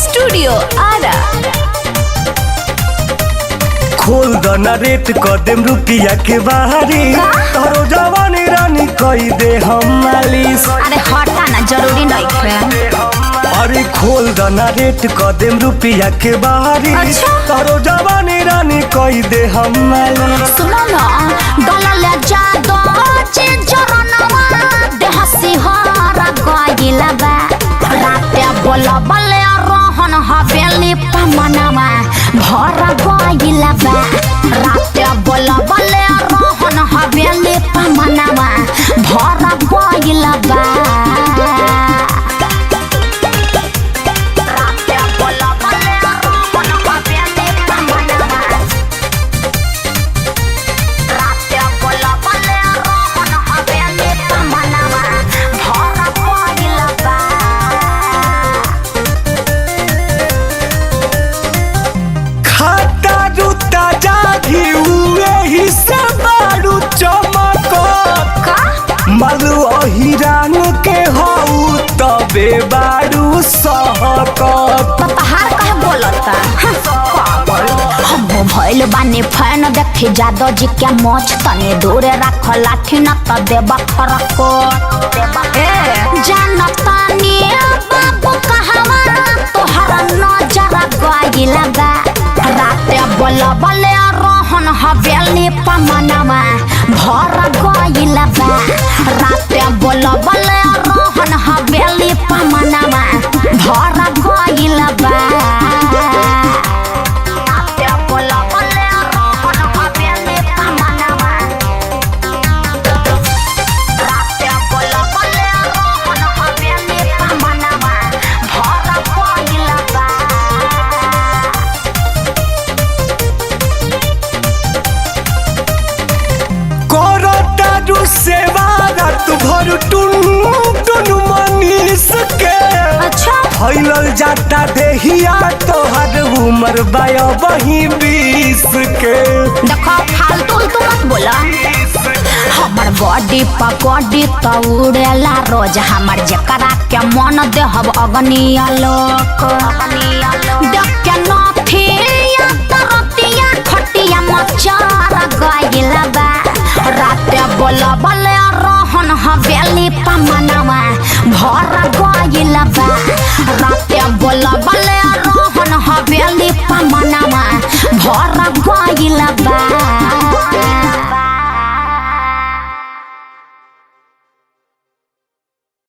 Studio Ara. खोल दना rate कदम रुपिया के बाहरी तोरो जवानी रानी कई दे हम मालिश। अरे हटा ना, जरूरी नहीं है। अरे खोल दना रेट कदम रुपिया के बाहरी तोरो जवानी रानी कई दे हम मालिश। सुनो ना डोला जा दो जे जरनवा देह सिहरा गइला बा। राते बोला बले रहन हवेली पमनवा भर गइला बा। राते बोला बले रहन हवेली पमनवा भर गइला बा। मलु हिरान के हऊ तबे बारू सहकत। पहाड़ कहे बोलता हम भइल बानी फैन देखे जादो जी के मोछ तने दूरे रख लाठी न त देब फरको। जानतानी बाबू कहवा तोहरा नजर गइला बा। राते बोला बले रहन हवेली पमनवा भर गइला बा। राते बोला बले रहन हवेली पमनवा भर गइला बा। फैलल जाता देहिया तोहर उम्र बाया वही 20 के। देखो फालतू तू मत बोला। हमर बॉडी पकड़ी तो उड़ेला रोज। हमर जकरा के मन देहब अग्निया लोक। देख के नथिया तरतिया खटिया मचार गइला बा। राते बोला बले रहन हवेली पमनवा भर गइला बा। राते बोला बले रहन हवेली पमनवा भर गइला बा।